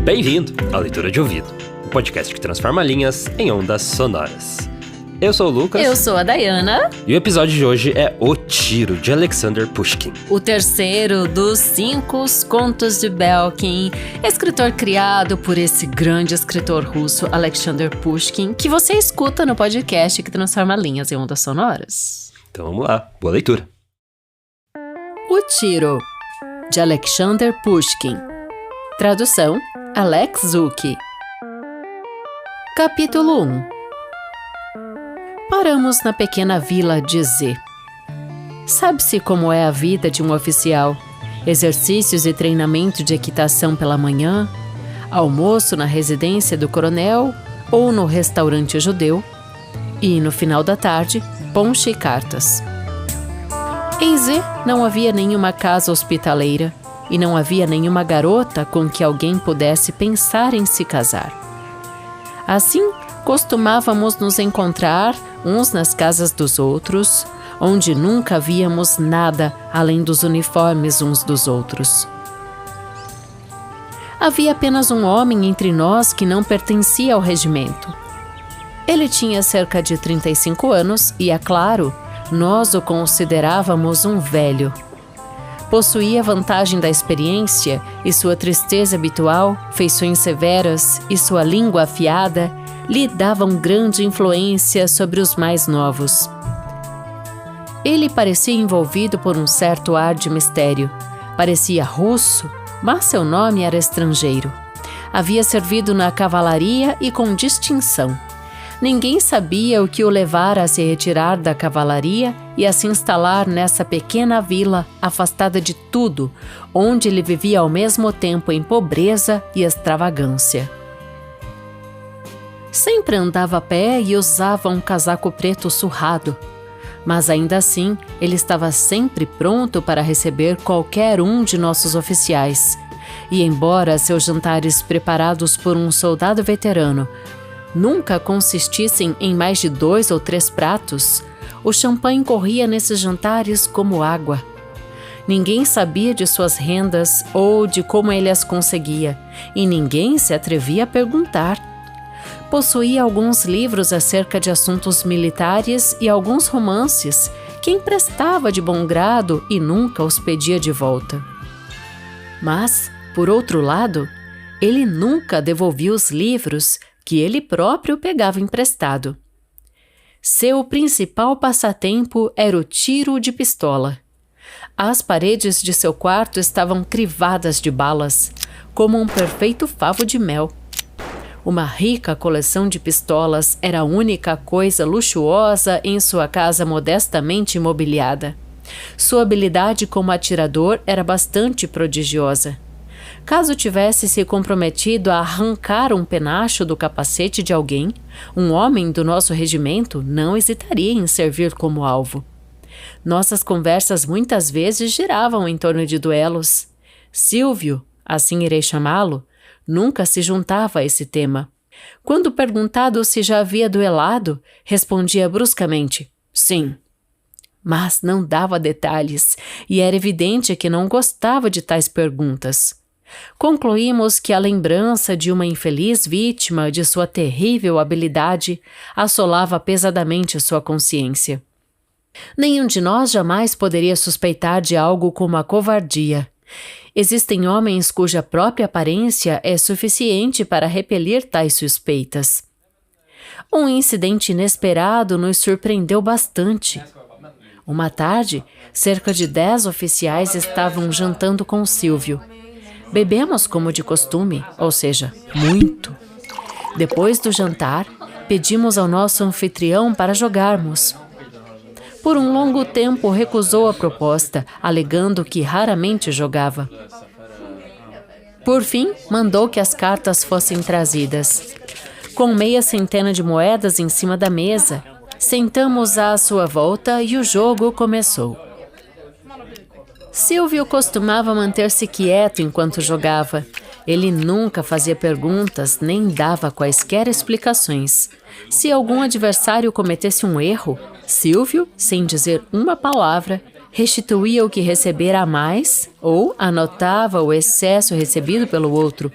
Bem-vindo à Leitura de Ouvido, um podcast que transforma linhas em ondas sonoras. Eu sou o Lucas. Eu sou a Dayana. E o episódio de hoje é O Tiro, de Alexander Pushkin. O terceiro dos 5 contos de Belkin, escritor criado por esse grande escritor russo, Alexander Pushkin, que você escuta no podcast que transforma linhas em ondas sonoras. Então vamos lá, boa leitura. O Tiro, de Alexander Pushkin. Tradução, Alex Zuki. Capítulo 1. Paramos na pequena vila de Z. Sabe-se como é a vida de um oficial. Exercícios e treinamento de equitação pela manhã, almoço na residência do coronel ou no restaurante judeu, e, no final da tarde, ponche e cartas. Em Z não havia nenhuma casa hospitaleira e não havia nenhuma garota com que alguém pudesse pensar em se casar. Assim, costumávamos nos encontrar uns nas casas dos outros, onde nunca víamos nada além dos uniformes uns dos outros. Havia apenas um homem entre nós que não pertencia ao regimento. Ele tinha cerca de 35 anos e, é claro, nós o considerávamos um velho. Possuía a vantagem da experiência e sua tristeza habitual, feições severas e sua língua afiada lhe davam grande influência sobre os mais novos. Ele parecia envolvido por um certo ar de mistério. Parecia russo, mas seu nome era estrangeiro. Havia servido na cavalaria e com distinção. Ninguém sabia o que o levara a se retirar da cavalaria e a se instalar nessa pequena vila afastada de tudo, onde ele vivia ao mesmo tempo em pobreza e extravagância. Sempre andava a pé e usava um casaco preto surrado, mas ainda assim ele estava sempre pronto para receber qualquer um de nossos oficiais. E embora seus jantares preparados por um soldado veterano nunca consistissem em mais de 2 ou 3 pratos, o champanhe corria nesses jantares como água. Ninguém sabia de suas rendas ou de como ele as conseguia, e ninguém se atrevia a perguntar. Possuía alguns livros acerca de assuntos militares e alguns romances que emprestava de bom grado e nunca os pedia de volta. Mas, por outro lado, ele nunca devolvia os livros que ele próprio pegava emprestado. Seu principal passatempo era o tiro de pistola. As paredes de seu quarto estavam crivadas de balas, como um perfeito favo de mel. Uma rica coleção de pistolas era a única coisa luxuosa em sua casa modestamente imobiliada. Sua habilidade como atirador era bastante prodigiosa. Caso tivesse se comprometido a arrancar um penacho do capacete de alguém, um homem do nosso regimento não hesitaria em servir como alvo. Nossas conversas muitas vezes giravam em torno de duelos. Silvio, assim irei chamá-lo, nunca se juntava a esse tema. Quando perguntado se já havia duelado, respondia bruscamente, sim. Mas não dava detalhes, e era evidente que não gostava de tais perguntas. Concluímos que a lembrança de uma infeliz vítima de sua terrível habilidade assolava pesadamente sua consciência. Nenhum de nós jamais poderia suspeitar de algo como a covardia. Existem homens cuja própria aparência é suficiente para repelir tais suspeitas. Um incidente inesperado nos surpreendeu bastante. Uma tarde, cerca de 10 oficiais estavam jantando com Silvio. Bebemos como de costume, ou seja, muito. Depois do jantar, pedimos ao nosso anfitrião para jogarmos. Por um longo tempo recusou a proposta, alegando que raramente jogava. Por fim, mandou que as cartas fossem trazidas. Com meia centena de moedas em cima da mesa, sentamos à sua volta e o jogo começou. Silvio costumava manter-se quieto enquanto jogava. Ele nunca fazia perguntas nem dava quaisquer explicações. Se algum adversário cometesse um erro, Silvio, sem dizer uma palavra, restituía o que recebera a mais ou anotava o excesso recebido pelo outro.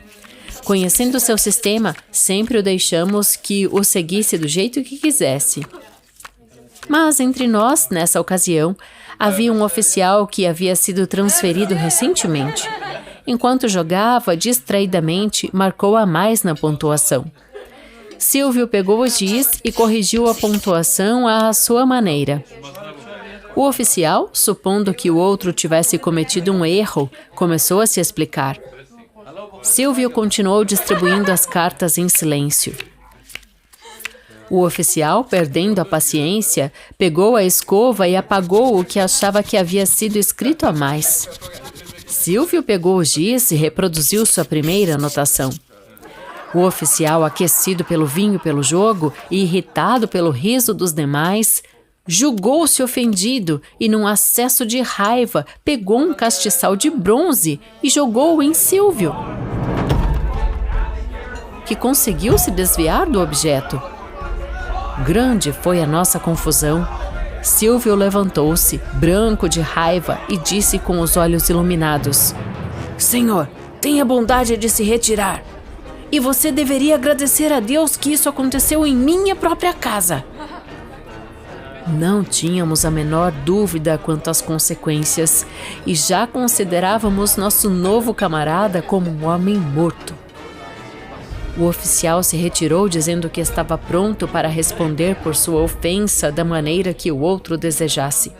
Conhecendo seu sistema, sempre o deixamos que o seguisse do jeito que quisesse. Mas entre nós, nessa ocasião, havia um oficial que havia sido transferido recentemente. Enquanto jogava, distraidamente, marcou a mais na pontuação. Silvio pegou o giz e corrigiu a pontuação à sua maneira. O oficial, supondo que o outro tivesse cometido um erro, começou a se explicar. Silvio continuou distribuindo as cartas em silêncio. O oficial, perdendo a paciência, pegou a escova e apagou o que achava que havia sido escrito a mais. Silvio pegou o giz e reproduziu sua primeira anotação. O oficial, aquecido pelo vinho e pelo jogo e irritado pelo riso dos demais, julgou-se ofendido e, num acesso de raiva, pegou um castiçal de bronze e jogou-o em Silvio, que conseguiu se desviar do objeto. Grande foi a nossa confusão. Silvio levantou-se, branco de raiva, e disse com os olhos iluminados: Senhor, tenha bondade de se retirar. E você deveria agradecer a Deus que isso aconteceu em minha própria casa. Não tínhamos a menor dúvida quanto às consequências e já considerávamos nosso novo camarada como um homem morto. O oficial se retirou dizendo que estava pronto para responder por sua ofensa da maneira que o outro desejasse.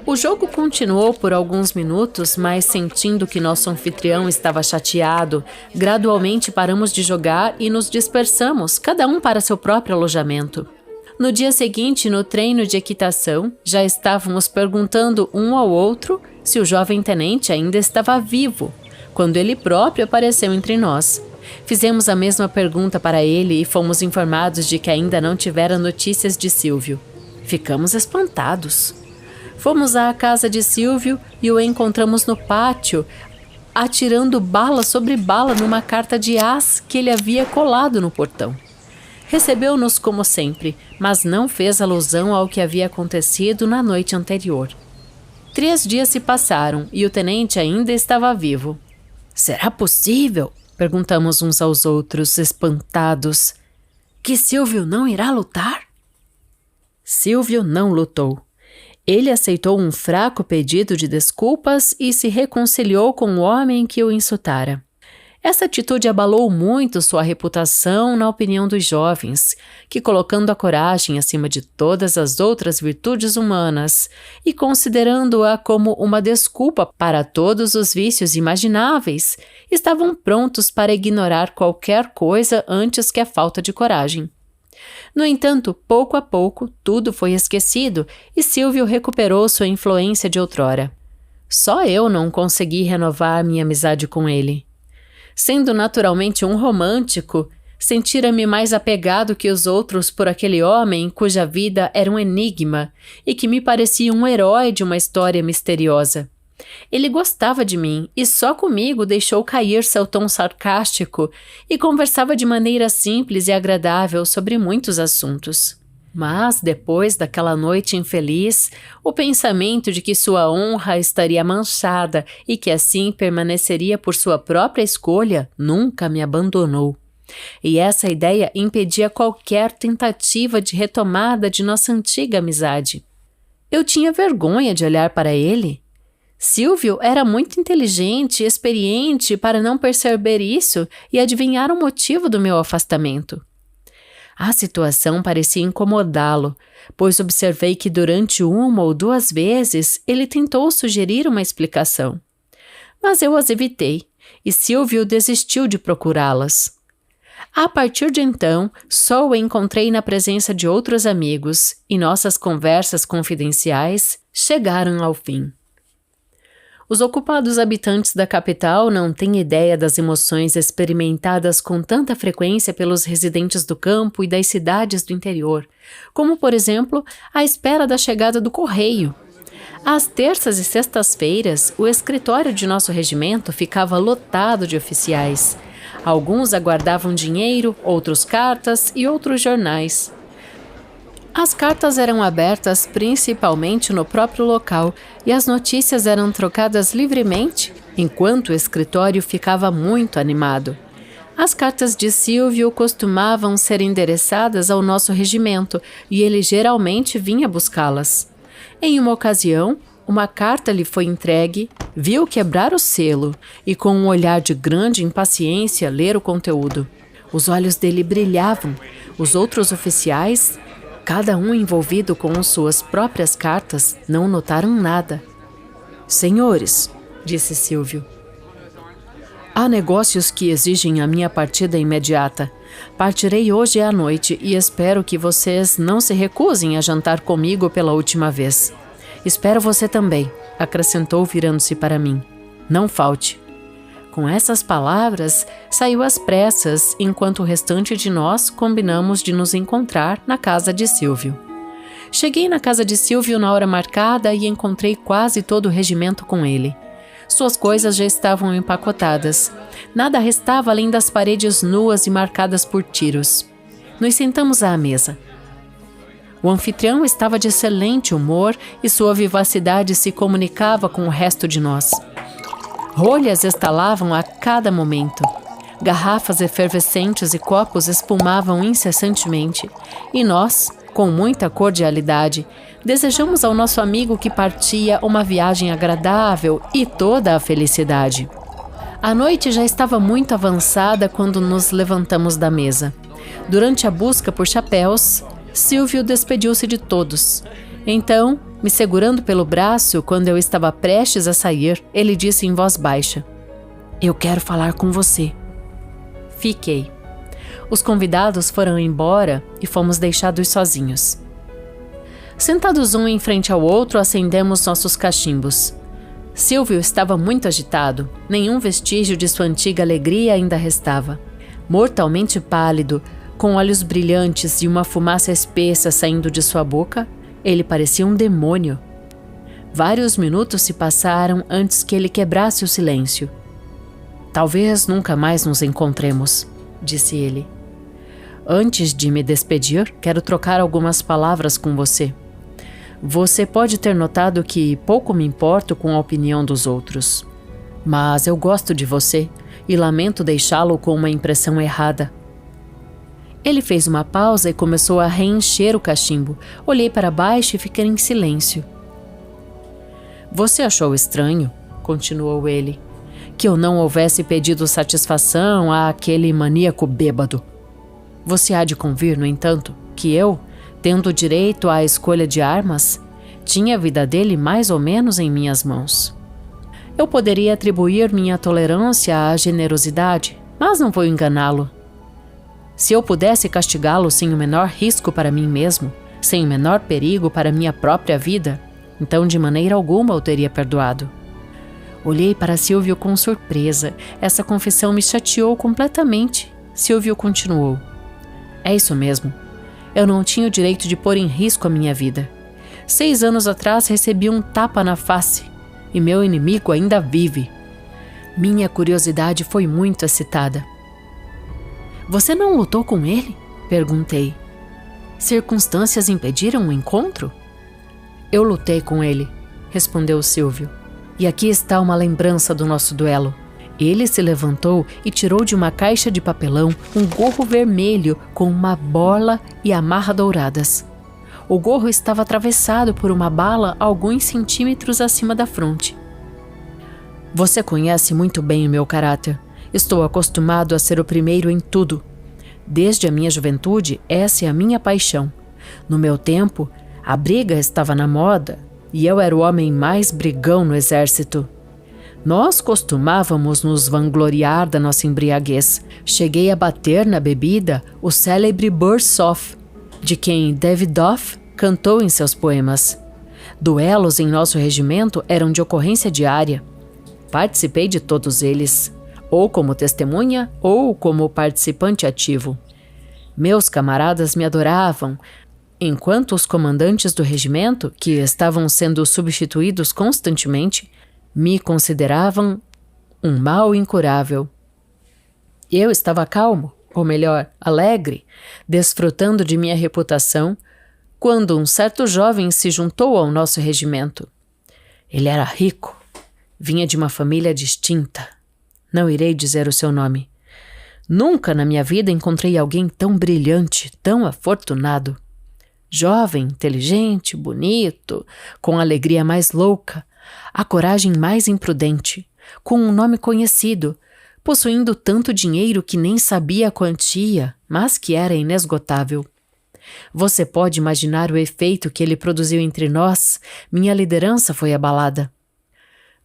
O jogo continuou por alguns minutos, mas sentindo que nosso anfitrião estava chateado, gradualmente paramos de jogar e nos dispersamos, cada um para seu próprio alojamento. No dia seguinte, no treino de equitação, já estávamos perguntando um ao outro se o jovem tenente ainda estava vivo, quando ele próprio apareceu entre nós. Fizemos a mesma pergunta para ele e fomos informados de que ainda não tivera notícias de Silvio. Ficamos espantados. Fomos à casa de Silvio e o encontramos no pátio, atirando bala sobre bala numa carta de ás que ele havia colado no portão. Recebeu-nos como sempre, mas não fez alusão ao que havia acontecido na noite anterior. 3 dias se passaram e o tenente ainda estava vivo. Será possível? Perguntamos uns aos outros, espantados. Que Silvio não irá lutar? Silvio não lutou. Ele aceitou um fraco pedido de desculpas e se reconciliou com o homem que o insultara. Essa atitude abalou muito sua reputação na opinião dos jovens, que, colocando a coragem acima de todas as outras virtudes humanas e considerando-a como uma desculpa para todos os vícios imagináveis, estavam prontos para ignorar qualquer coisa antes que a falta de coragem. No entanto, pouco a pouco, tudo foi esquecido e Silvio recuperou sua influência de outrora. Só eu não consegui renovar minha amizade com ele. Sendo naturalmente um romântico, sentira-me mais apegado que os outros por aquele homem cuja vida era um enigma e que me parecia um herói de uma história misteriosa. Ele gostava de mim e só comigo deixou cair seu tom sarcástico e conversava de maneira simples e agradável sobre muitos assuntos. Mas, depois daquela noite infeliz, o pensamento de que sua honra estaria manchada e que assim permaneceria por sua própria escolha nunca me abandonou. E essa ideia impedia qualquer tentativa de retomada de nossa antiga amizade. Eu tinha vergonha de olhar para ele. Silvio era muito inteligente e experiente para não perceber isso e adivinhar o motivo do meu afastamento. A situação parecia incomodá-lo, pois observei que durante 1 ou 2 vezes ele tentou sugerir uma explicação. Mas eu as evitei, e Silvio desistiu de procurá-las. A partir de então, só o encontrei na presença de outros amigos, e nossas conversas confidenciais chegaram ao fim. Os ocupados habitantes da capital não têm ideia das emoções experimentadas com tanta frequência pelos residentes do campo e das cidades do interior, como, por exemplo, a espera da chegada do correio. Às terças e sextas-feiras, o escritório de nosso regimento ficava lotado de oficiais. Alguns aguardavam dinheiro, outros cartas e outros jornais. As cartas eram abertas principalmente no próprio local e as notícias eram trocadas livremente, enquanto o escritório ficava muito animado. As cartas de Silvio costumavam ser endereçadas ao nosso regimento e ele geralmente vinha buscá-las. Em uma ocasião, uma carta lhe foi entregue, viu quebrar o selo e, com um olhar de grande impaciência, ler o conteúdo. Os olhos dele brilhavam. Os outros oficiais, cada um envolvido com suas próprias cartas, não notaram nada. Senhores, disse Silvio, há negócios que exigem a minha partida imediata. Partirei hoje à noite e espero que vocês não se recusem a jantar comigo pela última vez. Espero você também, acrescentou virando-se para mim. Não falte. Com essas palavras, saiu às pressas, enquanto o restante de nós combinamos de nos encontrar na casa de Silvio. Cheguei na casa de Silvio na hora marcada e encontrei quase todo o regimento com ele. Suas coisas já estavam empacotadas. Nada restava além das paredes nuas e marcadas por tiros. Nos sentamos à mesa. O anfitrião estava de excelente humor e sua vivacidade se comunicava com o resto de nós. Rolhas estalavam a cada momento. Garrafas efervescentes e copos espumavam incessantemente. E nós, com muita cordialidade, desejamos ao nosso amigo que partia uma viagem agradável e toda a felicidade. A noite já estava muito avançada quando nos levantamos da mesa. Durante a busca por chapéus, Silvio despediu-se de todos. Então, me segurando pelo braço quando eu estava prestes a sair, ele disse em voz baixa: Eu quero falar com você. Fiquei. Os convidados foram embora e fomos deixados sozinhos. Sentados um em frente ao outro, acendemos nossos cachimbos. Silvio estava muito agitado. Nenhum vestígio de sua antiga alegria ainda restava. Mortalmente pálido, com olhos brilhantes e uma fumaça espessa saindo de sua boca, ele parecia um demônio. Vários minutos se passaram antes que ele quebrasse o silêncio. Talvez nunca mais nos encontremos, disse ele. Antes de me despedir, quero trocar algumas palavras com você. Você pode ter notado que pouco me importo com a opinião dos outros. Mas eu gosto de você e lamento deixá-lo com uma impressão errada. Ele fez uma pausa e começou a reencher o cachimbo. Olhei para baixo e fiquei em silêncio. Você achou estranho, continuou ele, que eu não houvesse pedido satisfação àquele maníaco bêbado. Você há de convir, no entanto, que eu, tendo direito à escolha de armas, tinha a vida dele mais ou menos em minhas mãos. Eu poderia atribuir minha tolerância à generosidade, mas não vou enganá-lo. Se eu pudesse castigá-lo sem o menor risco para mim mesmo, sem o menor perigo para minha própria vida, então de maneira alguma eu teria perdoado. Olhei para Silvio com surpresa. Essa confissão me chateou completamente. Silvio continuou. É isso mesmo. Eu não tinha o direito de pôr em risco a minha vida. 6 anos atrás recebi um tapa na face e meu inimigo ainda vive. Minha curiosidade foi muito excitada. Você não lutou com ele? Perguntei. Circunstâncias impediram o encontro? Eu lutei com ele, respondeu Silvio. E aqui está uma lembrança do nosso duelo. Ele se levantou e tirou de uma caixa de papelão um gorro vermelho com uma borla e amarra douradas. O gorro estava atravessado por uma bala alguns centímetros acima da fronte. Você conhece muito bem o meu caráter. Estou acostumado a ser o primeiro em tudo. Desde a minha juventude, essa é a minha paixão. No meu tempo, a briga estava na moda e eu era o homem mais brigão no exército. Nós costumávamos nos vangloriar da nossa embriaguez. Cheguei a bater na bebida o célebre Bursoff, de quem Davidoff cantou em seus poemas. Duelos em nosso regimento eram de ocorrência diária. Participei de todos eles, ou como testemunha ou como participante ativo. Meus camaradas me adoravam, enquanto os comandantes do regimento, que estavam sendo substituídos constantemente, me consideravam um mal incurável. Eu estava calmo, ou melhor, alegre, desfrutando de minha reputação, quando um certo jovem se juntou ao nosso regimento. Ele era rico, vinha de uma família distinta. Não irei dizer o seu nome. Nunca na minha vida encontrei alguém tão brilhante, tão afortunado. Jovem, inteligente, bonito, com a alegria mais louca, a coragem mais imprudente, com um nome conhecido, possuindo tanto dinheiro que nem sabia a quantia, mas que era inesgotável. Você pode imaginar o efeito que ele produziu entre nós. Minha liderança foi abalada.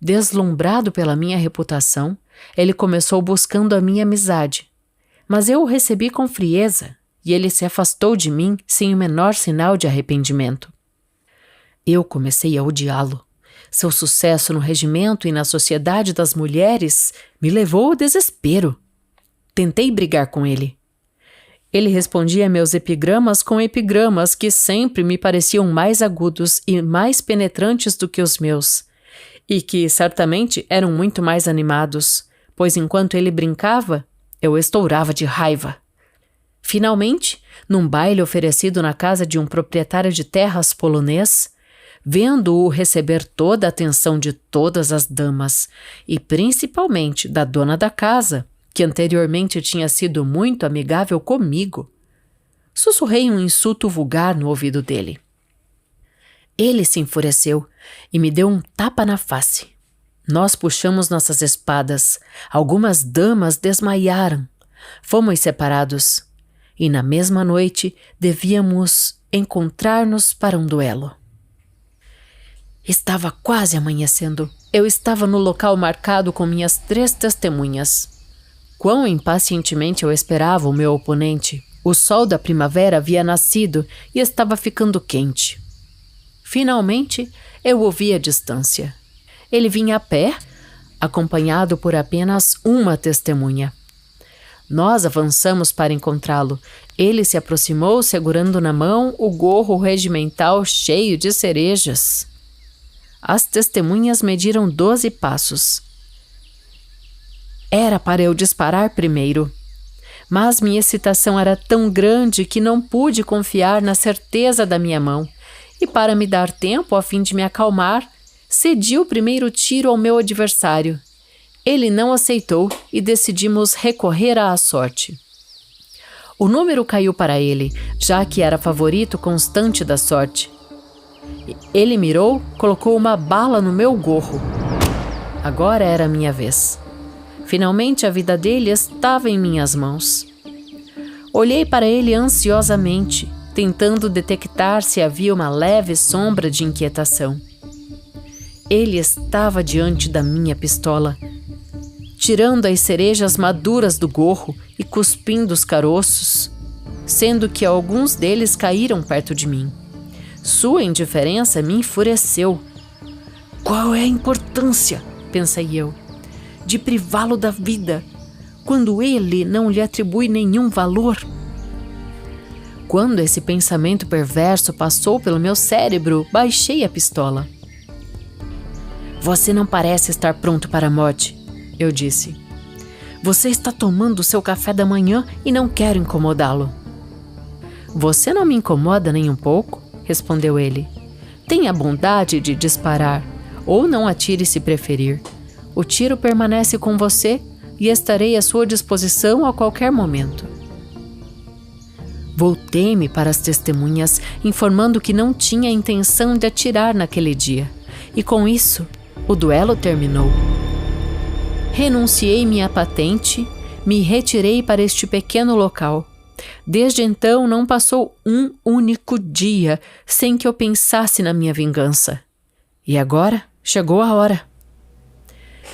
Deslumbrado pela minha reputação, ele começou buscando a minha amizade. Mas eu o recebi com frieza, e ele se afastou de mim sem o menor sinal de arrependimento. Eu comecei a odiá-lo. Seu sucesso no regimento e na sociedade das mulheres me levou ao desespero. Tentei brigar com ele. Ele respondia a meus epigramas com epigramas que sempre me pareciam mais agudos e mais penetrantes do que os meus, e que certamente eram muito mais animados, pois enquanto ele brincava, eu estourava de raiva. Finalmente, num baile oferecido na casa de um proprietário de terras polonês, vendo-o receber toda a atenção de todas as damas, e principalmente da dona da casa, que anteriormente tinha sido muito amigável comigo, sussurrei um insulto vulgar no ouvido dele. Ele se enfureceu e me deu um tapa na face. Nós puxamos nossas espadas, algumas damas desmaiaram. Fomos separados, e na mesma noite devíamos encontrar-nos para um duelo. Estava quase amanhecendo. Eu estava no local marcado com minhas 3 testemunhas. Quão impacientemente eu esperava o meu oponente. O sol da primavera havia nascido e estava ficando quente. Finalmente, eu o vi à distância. Ele vinha a pé, acompanhado por apenas uma testemunha. Nós avançamos para encontrá-lo. Ele se aproximou segurando na mão o gorro regimental cheio de cerejas. As testemunhas mediram 12 passos. Era para eu disparar primeiro, mas minha excitação era tão grande que não pude confiar na certeza da minha mão, e para me dar tempo a fim de me acalmar, cedi o primeiro tiro ao meu adversário. Ele não aceitou e decidimos recorrer à sorte. O número caiu para ele, já que era favorito constante da sorte. Ele mirou, colocou uma bala no meu gorro. Agora era a minha vez. Finalmente a vida dele estava em minhas mãos. Olhei para ele ansiosamente, tentando detectar se havia uma leve sombra de inquietação. Ele estava diante da minha pistola, tirando as cerejas maduras do gorro e cuspindo os caroços, sendo que alguns deles caíram perto de mim. Sua indiferença me enfureceu. Qual é a importância, pensei eu, de privá-lo da vida, quando ele não lhe atribui nenhum valor? Quando esse pensamento perverso passou pelo meu cérebro, baixei a pistola. Você não parece estar pronto para a morte, eu disse. Você está tomando seu café da manhã e não quero incomodá-lo. Você não me incomoda nem um pouco, respondeu ele. Tenha a bondade de disparar, ou não atire se preferir. O tiro permanece com você e estarei à sua disposição a qualquer momento. Voltei-me para as testemunhas, informando que não tinha intenção de atirar naquele dia. E com isso, o duelo terminou. Renunciei minha patente, me retirei para este pequeno local. Desde então não passou um único dia sem que eu pensasse na minha vingança. E agora chegou a hora.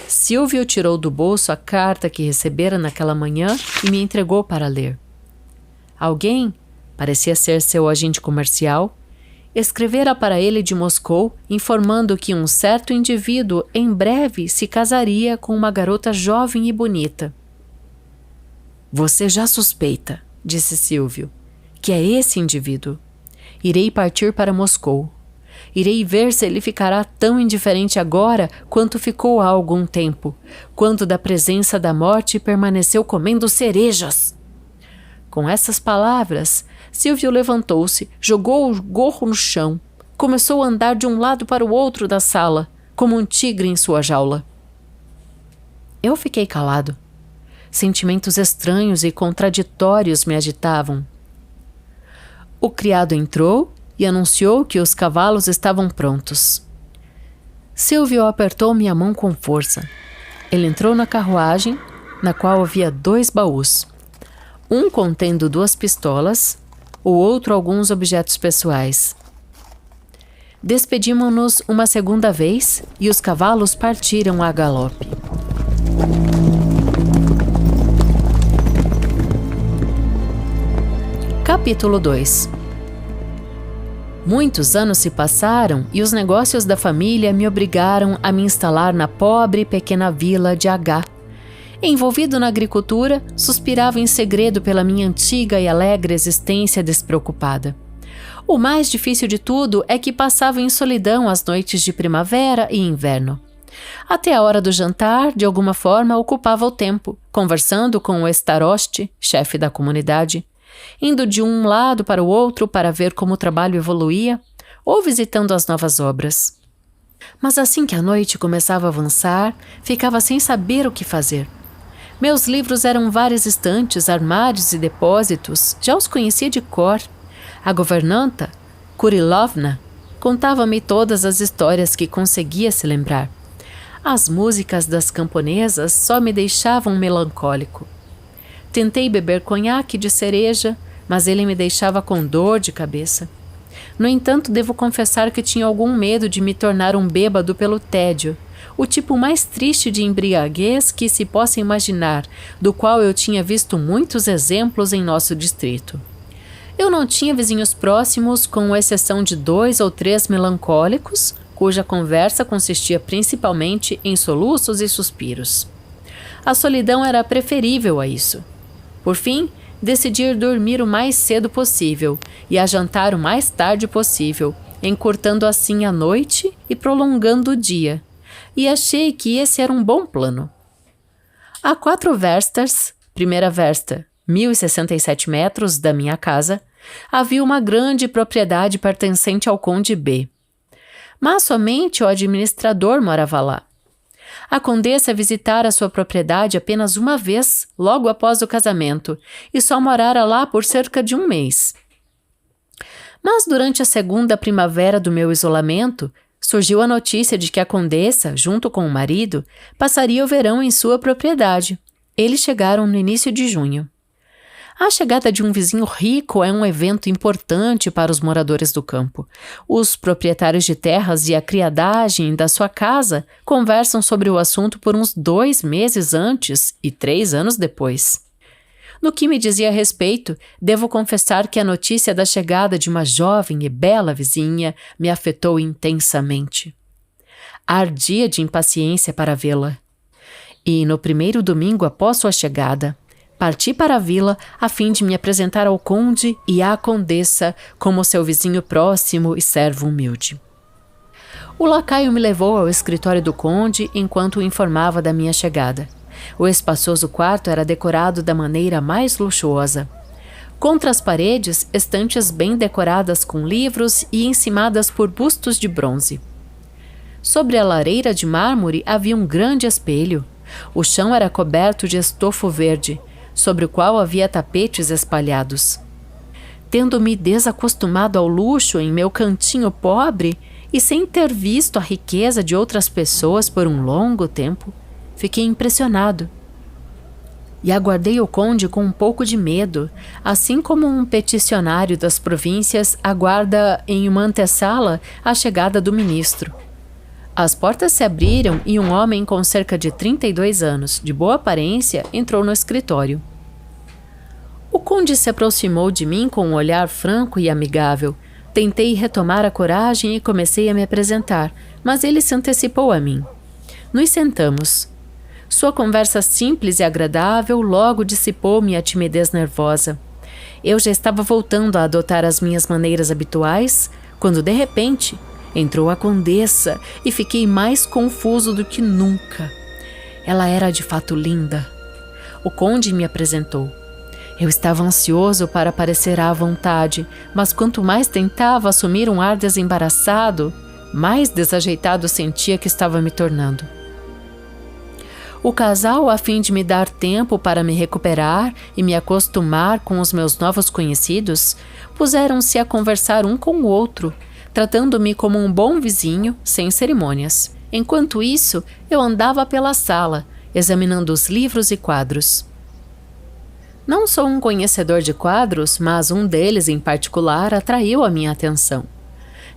Silvio tirou do bolso a carta que recebera naquela manhã e me entregou para ler. Alguém, parecia ser seu agente comercial, escrevera para ele de Moscou, informando que um certo indivíduo em breve se casaria com uma garota jovem e bonita. Você já suspeita, disse Silvio, que é esse indivíduo. Irei partir para Moscou. Irei ver se ele ficará tão indiferente agora quanto ficou há algum tempo, quando da presença da morte permaneceu comendo cerejas. Com essas palavras, Silvio levantou-se, jogou o gorro no chão. Começou a andar de um lado para o outro da sala, como um tigre em sua jaula. Eu fiquei calado. Sentimentos estranhos e contraditórios me agitavam. O criado entrou e anunciou que os cavalos estavam prontos. Silvio apertou minha mão com força. Ele entrou na carruagem, na qual havia 2 baús. Um contendo 2 pistolas, o outro alguns objetos pessoais. Despedimos-nos uma segunda vez e os cavalos partiram a galope. Capítulo 2. Muitos anos se passaram e os negócios da família me obrigaram a me instalar na pobre pequena vila de H. Envolvido na agricultura, suspirava em segredo pela minha antiga e alegre existência despreocupada. O mais difícil de tudo é que passava em solidão as noites de primavera e inverno. Até a hora do jantar, de alguma forma, ocupava o tempo, conversando com o staroste, chefe da comunidade, indo de um lado para o outro para ver como o trabalho evoluía, ou visitando as novas obras. Mas assim que a noite começava a avançar, ficava sem saber o que fazer. Meus livros eram várias estantes, armários e depósitos, já os conhecia de cor. A governanta, Kurilovna, contava-me todas as histórias que conseguia se lembrar. As músicas das camponesas só me deixavam melancólico. Tentei beber conhaque de cereja, mas ele me deixava com dor de cabeça. No entanto, devo confessar que tinha algum medo de me tornar um bêbado pelo tédio, o tipo mais triste de embriaguez que se possa imaginar, do qual eu tinha visto muitos exemplos em nosso distrito. Eu não tinha vizinhos próximos, com exceção de 2 ou 3 melancólicos, cuja conversa consistia principalmente em soluços e suspiros. A solidão era preferível a isso. Por fim, decidi ir dormir o mais cedo possível e a jantar o mais tarde possível, encurtando assim a noite e prolongando o dia, e achei que esse era um bom plano. A 4 verstas, primeira versta, 1.067 metros da minha casa, havia uma grande propriedade pertencente ao conde B. Mas somente o administrador morava lá. A condessa visitara sua propriedade apenas uma vez, logo após o casamento, e só morara lá por cerca de 1 mês. Mas durante a segunda primavera do meu isolamento, surgiu a notícia de que a condessa, junto com o marido, passaria o verão em sua propriedade. Eles chegaram no início de junho. A chegada de um vizinho rico é um evento importante para os moradores do campo. Os proprietários de terras e a criadagem da sua casa conversam sobre o assunto por uns 2 meses antes e 3 anos depois. No que me dizia respeito, devo confessar que a notícia da chegada de uma jovem e bela vizinha me afetou intensamente. Ardia de impaciência para vê-la. E no primeiro domingo após sua chegada, parti para a vila a fim de me apresentar ao conde e à condessa como seu vizinho próximo e servo humilde. O lacaio me levou ao escritório do conde enquanto o informava da minha chegada. O espaçoso quarto era decorado da maneira mais luxuosa. Contra as paredes, estantes bem decoradas com livros e encimadas por bustos de bronze. Sobre a lareira de mármore havia um grande espelho. O chão era coberto de estofo verde, sobre o qual havia tapetes espalhados. Tendo-me desacostumado ao luxo em meu cantinho pobre e sem ter visto a riqueza de outras pessoas por um longo tempo, fiquei impressionado. E aguardei o conde com um pouco de medo, assim como um peticionário das províncias aguarda em uma antessala a chegada do ministro. As portas se abriram e um homem com cerca de 32 anos, de boa aparência, entrou no escritório. O conde se aproximou de mim com um olhar franco e amigável. Tentei retomar a coragem e comecei a me apresentar, mas ele se antecipou a mim. Nos sentamos. Sua conversa simples e agradável logo dissipou minha timidez nervosa. Eu já estava voltando a adotar as minhas maneiras habituais, quando de repente entrou a condessa e fiquei mais confuso do que nunca. Ela era de fato linda. O conde me apresentou. Eu estava ansioso para parecer à vontade, mas quanto mais tentava assumir um ar desembaraçado, mais desajeitado sentia que estava me tornando. O casal, a fim de me dar tempo para me recuperar e me acostumar com os meus novos conhecidos, puseram-se a conversar um com o outro, tratando-me como um bom vizinho, sem cerimônias. Enquanto isso, eu andava pela sala, examinando os livros e quadros. Não sou um conhecedor de quadros, mas um deles em particular atraiu a minha atenção.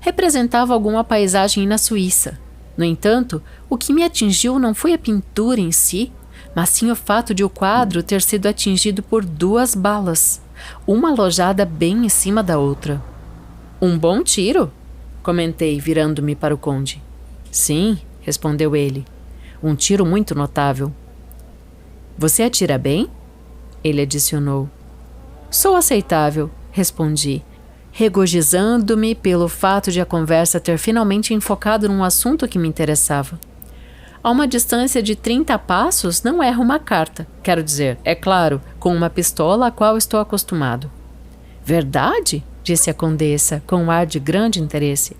Representava alguma paisagem na Suíça. No entanto, o que me atingiu não foi a pintura em si, mas sim o fato de o quadro ter sido atingido por 2 balas, uma alojada bem em cima da outra. Um bom tiro? Comentei, virando-me para o conde. Sim, respondeu ele. Um tiro muito notável. Você atira bem? Ele adicionou. Sou aceitável, respondi, regozijando-me pelo fato de a conversa ter finalmente enfocado num assunto que me interessava. A uma distância de 30 passos não erro uma carta, quero dizer, é claro, com uma pistola a qual estou acostumado. Verdade? Disse a condessa, com um ar de grande interesse.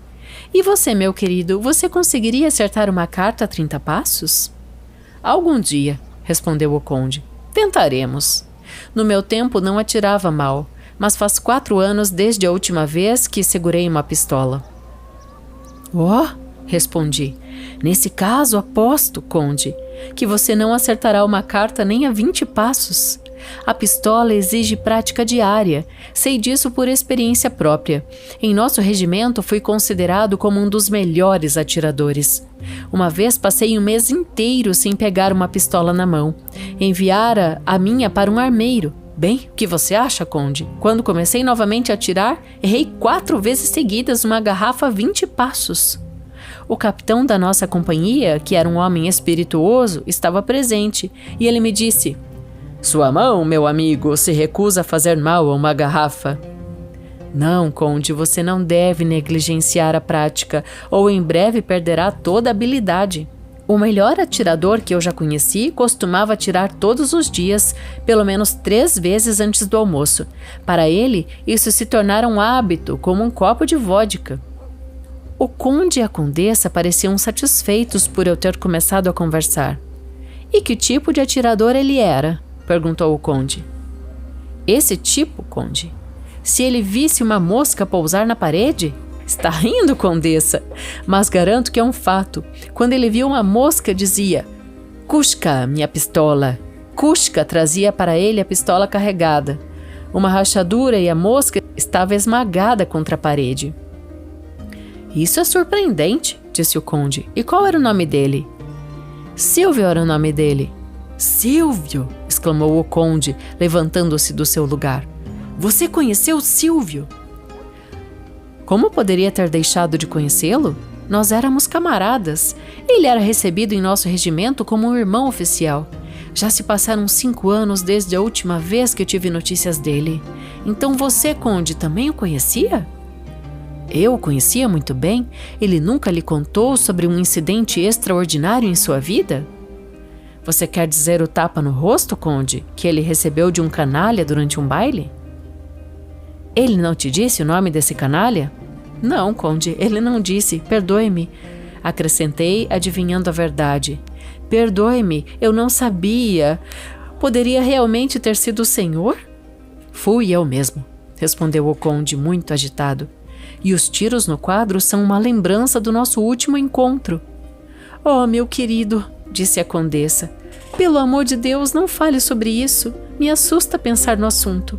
E você, meu querido, você conseguiria acertar uma carta a 30 passos? Algum dia, respondeu o conde. Tentaremos. No meu tempo não atirava mal, mas faz 4 anos desde a última vez que segurei uma pistola. Oh, respondi. Nesse caso, aposto, conde, que você não acertará uma carta nem a 20 passos. A pistola exige prática diária. Sei disso por experiência própria. Em nosso regimento fui considerado como um dos melhores atiradores. Uma vez passei um mês inteiro sem pegar uma pistola na mão. Enviara a minha para um armeiro. Bem, o que você acha, conde? Quando comecei novamente a atirar, errei 4 vezes seguidas uma garrafa a 20 passos. O capitão da nossa companhia, que era um homem espirituoso, estava presente, e ele me disse: Sua mão, meu amigo, se recusa a fazer mal a uma garrafa. Não, conde, você não deve negligenciar a prática, ou em breve perderá toda a habilidade. O melhor atirador que eu já conheci costumava atirar todos os dias, pelo menos 3 vezes antes do almoço. Para ele, isso se tornara um hábito, como um copo de vodka. O conde e a condessa pareciam satisfeitos por eu ter começado a conversar. E que tipo de atirador ele era? Perguntou o conde. Esse tipo, conde? Se ele visse uma mosca pousar na parede? Está rindo, condessa? Mas garanto que é um fato. Quando ele viu uma mosca, dizia: Cusca, minha pistola. Cusca trazia para ele a pistola carregada. Uma rachadura e a mosca estava esmagada contra a parede. Isso é surpreendente, disse o conde. E qual era o nome dele? Silvio era o nome dele. Silvio! Exclamou o conde, levantando-se do seu lugar. Você conheceu Silvio? Como poderia ter deixado de conhecê-lo? Nós éramos camaradas. Ele era recebido em nosso regimento como um irmão oficial. Já se passaram 5 anos desde a última vez que eu tive notícias dele. Então você, conde, também o conhecia? Eu o conhecia muito bem. Ele nunca lhe contou sobre um incidente extraordinário em sua vida? Você quer dizer o tapa no rosto, conde, que ele recebeu de um canalha durante um baile? Ele não te disse o nome desse canalha? Não, conde, ele não disse. Perdoe-me. Acrescentei, adivinhando a verdade. Perdoe-me, eu não sabia. Poderia realmente ter sido o senhor? Fui eu mesmo, respondeu o conde, muito agitado. E os tiros no quadro são uma lembrança do nosso último encontro. Oh, meu querido, disse a condessa. Pelo amor de Deus, não fale sobre isso. Me assusta pensar no assunto.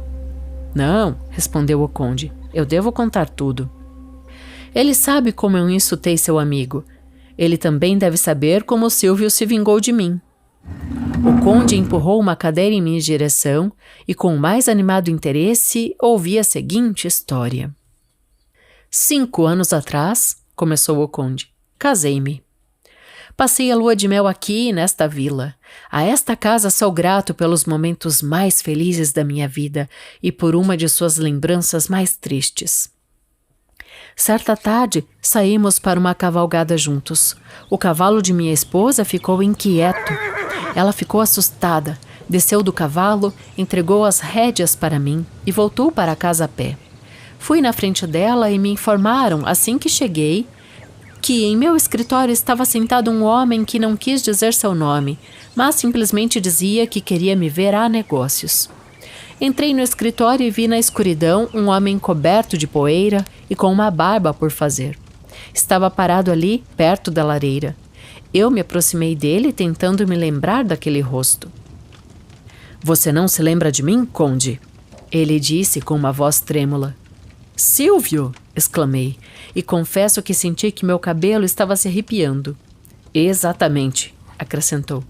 Não, respondeu o conde. Eu devo contar tudo. Ele sabe como eu insultei seu amigo. Ele também deve saber como o Silvio se vingou de mim. O conde empurrou uma cadeira em minha direção e, com o mais animado interesse, ouvi a seguinte história. 5 anos atrás, começou o conde, casei-me. Passei a lua de mel aqui, nesta vila. A esta casa sou grato pelos momentos mais felizes da minha vida e por uma de suas lembranças mais tristes. Certa tarde, saímos para uma cavalgada juntos. O cavalo de minha esposa ficou inquieto. Ela ficou assustada. Desceu do cavalo, entregou as rédeas para mim e voltou para a casa a pé. Fui na frente dela e me informaram, assim que cheguei, que em meu escritório estava sentado um homem que não quis dizer seu nome, mas simplesmente dizia que queria me ver a negócios. Entrei no escritório e vi na escuridão um homem coberto de poeira e com uma barba por fazer. Estava parado ali, perto da lareira. Eu me aproximei dele, tentando me lembrar daquele rosto. Você não se lembra de mim, Conde? Ele disse com uma voz trêmula. Silvio! Exclamei, e confesso que senti que meu cabelo estava se arrepiando. Exatamente, acrescentou.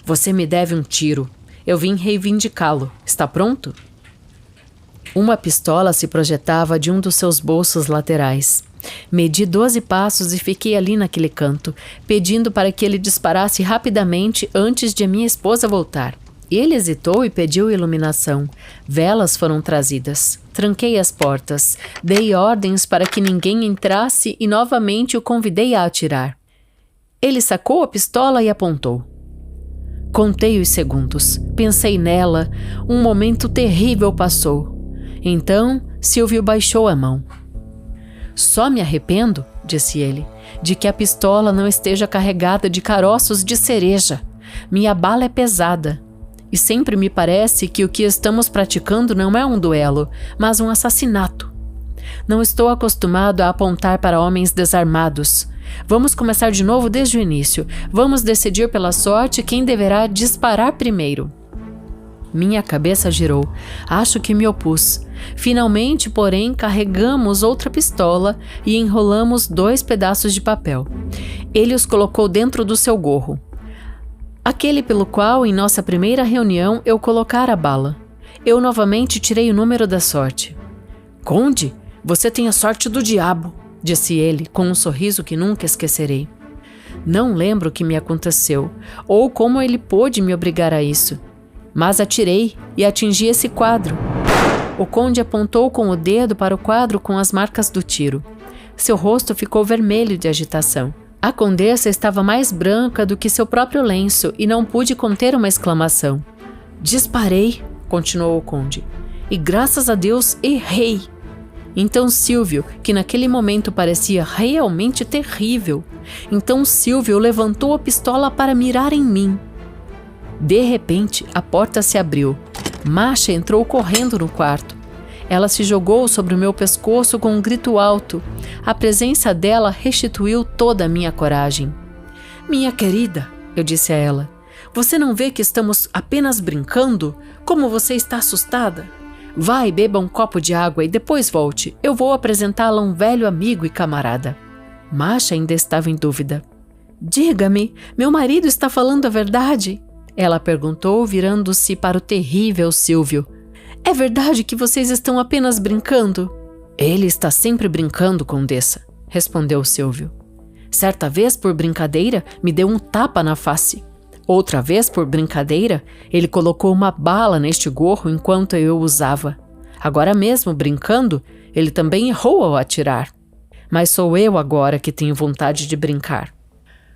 Você me deve um tiro. Eu vim reivindicá-lo. Está pronto? Uma pistola se projetava de um dos seus bolsos laterais. Medi 12 passos e fiquei ali naquele canto, pedindo para que ele disparasse rapidamente antes de a minha esposa voltar. Ele hesitou e pediu iluminação. Velas foram trazidas. Tranquei as portas. Dei ordens para que ninguém entrasse e novamente o convidei a atirar. Ele sacou a pistola e apontou. Contei os segundos. Pensei nela. Um momento terrível passou. Então, Silvio baixou a mão. Só me arrependo, disse ele, de que a pistola não esteja carregada de caroços de cereja. Minha bala é pesada. E sempre me parece que o que estamos praticando não é um duelo, mas um assassinato. Não estou acostumado a apontar para homens desarmados. Vamos começar de novo desde o início. Vamos decidir pela sorte quem deverá disparar primeiro. Minha cabeça girou. Acho que me opus. Finalmente, porém, carregamos outra pistola e enrolamos 2 pedaços de papel. Ele os colocou dentro do seu gorro. Aquele pelo qual, em nossa primeira reunião, eu colocara a bala. Eu novamente tirei o número da sorte. Conde, você tem a sorte do diabo, disse ele, com um sorriso que nunca esquecerei. Não lembro o que me aconteceu, ou como ele pôde me obrigar a isso. Mas atirei e atingi esse quadro. O conde apontou com o dedo para o quadro com as marcas do tiro. Seu rosto ficou vermelho de agitação. A condessa estava mais branca do que seu próprio lenço e não pude conter uma exclamação. Disparei, continuou o conde, e graças a Deus errei. Então Silvio, que naquele momento parecia realmente terrível, Silvio levantou a pistola para mirar em mim. De repente, a porta se abriu. Masha entrou correndo no quarto. Ela se jogou sobre o meu pescoço com um grito alto. A presença dela restituiu toda a minha coragem. Minha querida, eu disse a ela, você não vê que estamos apenas brincando? Como você está assustada? Vai, beba um copo de água e depois volte. Eu vou apresentá-la a um velho amigo e camarada. Masha ainda estava em dúvida. Diga-me, meu marido está falando a verdade? Ela perguntou, virando-se para o terrível Silvio. É verdade que vocês estão apenas brincando? Ele está sempre brincando, condessa, respondeu Silvio. Certa vez, por brincadeira, me deu um tapa na face. Outra vez, por brincadeira, ele colocou uma bala neste gorro enquanto eu o usava. Agora mesmo, brincando, ele também errou ao atirar. Mas sou eu agora que tenho vontade de brincar.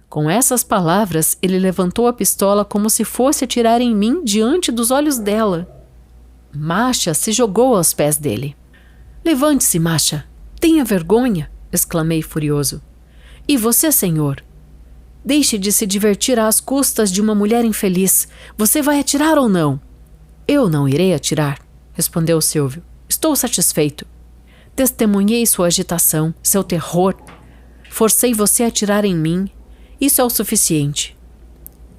Com essas palavras, ele levantou a pistola como se fosse atirar em mim diante dos olhos dela. Masha se jogou aos pés dele. Levante-se, Masha. Tenha vergonha, exclamei furioso. E você, senhor? Deixe de se divertir às custas de uma mulher infeliz. Você vai atirar ou não? Eu não irei atirar, respondeu Silvio. Estou satisfeito. Testemunhei sua agitação, seu terror. Forcei você a atirar em mim. Isso é o suficiente.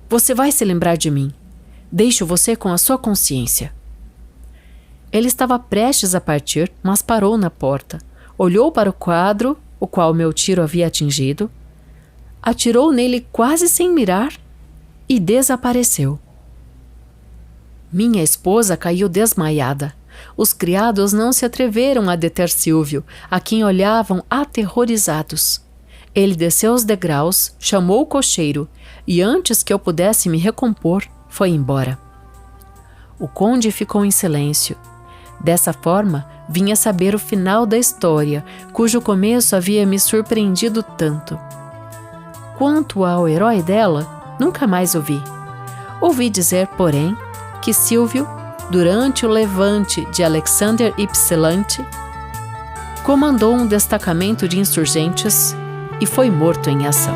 Você vai se lembrar de mim. Deixo você com a sua consciência. Ele estava prestes a partir, mas parou na porta. Olhou para o quadro, o qual meu tiro havia atingido, atirou nele quase sem mirar e desapareceu. Minha esposa caiu desmaiada. Os criados não se atreveram a deter Silvio, a quem olhavam aterrorizados. Ele desceu os degraus, chamou o cocheiro e, antes que eu pudesse me recompor, foi embora. O conde ficou em silêncio. Dessa forma, vinha saber o final da história, cujo começo havia me surpreendido tanto. Quanto ao herói dela, nunca mais ouvi. Ouvi dizer, porém, que Silvio, durante o levante de Alexander Ypsilanti, comandou um destacamento de insurgentes e foi morto em ação.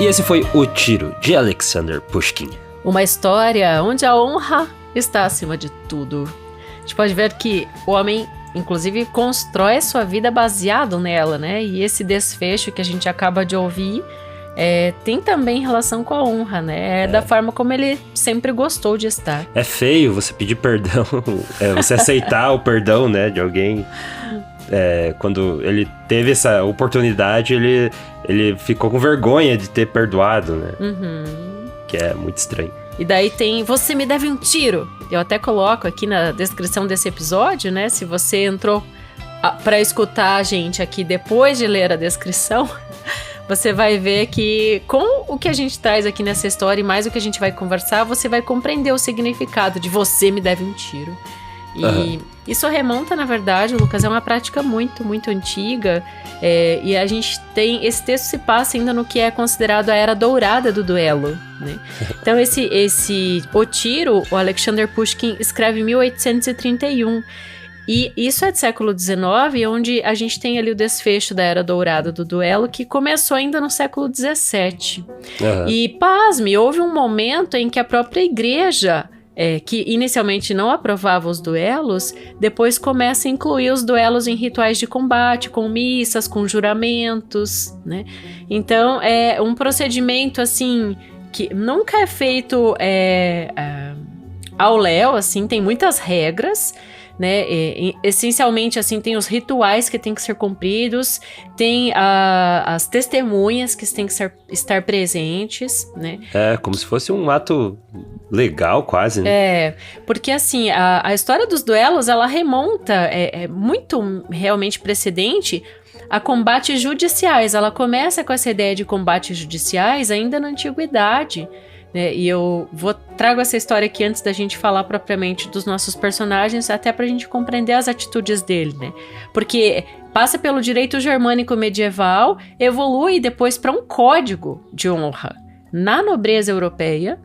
E esse foi O Tiro, de Alexander Pushkin. Uma história onde a honra está acima de tudo. A gente pode ver que o homem, inclusive, constrói sua vida baseado nela, né? E esse desfecho que a gente acaba de ouvir tem também relação com a honra, né? Da forma como ele sempre gostou de estar. É feio você pedir perdão, você aceitar o perdão, né, de alguém. Quando ele teve essa oportunidade, ele ficou com vergonha de ter perdoado, né? Que é muito estranho. E daí tem Você Me Deve um Tiro. Eu até coloco aqui na descrição desse episódio, né? Se você entrou para escutar a gente aqui depois de ler a descrição, você vai ver que com o que a gente traz aqui nessa história e mais o que a gente vai conversar, você vai compreender o significado de Você Me Deve um Tiro. E isso remonta, na verdade, Lucas, é uma prática muito, muito antiga, e a gente tem, esse texto se passa ainda no que é considerado a era dourada do duelo, né? Então O Tiro, o Alexander Pushkin escreve em 1831, e isso é do século XIX, onde a gente tem ali o desfecho da era dourada do duelo, que começou ainda no século XVII. E, pasme, houve um momento em que a própria igreja, que inicialmente não aprovava os duelos, depois começa a incluir os duelos em rituais de combate, com missas, com juramentos, né? Então, é um procedimento, assim, que nunca é feito ao léu, assim, tem muitas regras, né? Essencialmente, assim, tem os rituais que têm que ser cumpridos, tem as testemunhas que têm que estar presentes, né? Como se fosse um ato legal, quase, né? Porque assim, a história dos duelos, ela remonta, muito realmente precedente a combates judiciais. Ela começa com essa ideia de combates judiciais ainda na antiguidade, né? E eu trago essa história aqui antes da gente falar propriamente dos nossos personagens, até pra gente compreender as atitudes dele, né? Porque passa pelo direito germânico medieval, evolui depois para um código de honra na nobreza europeia,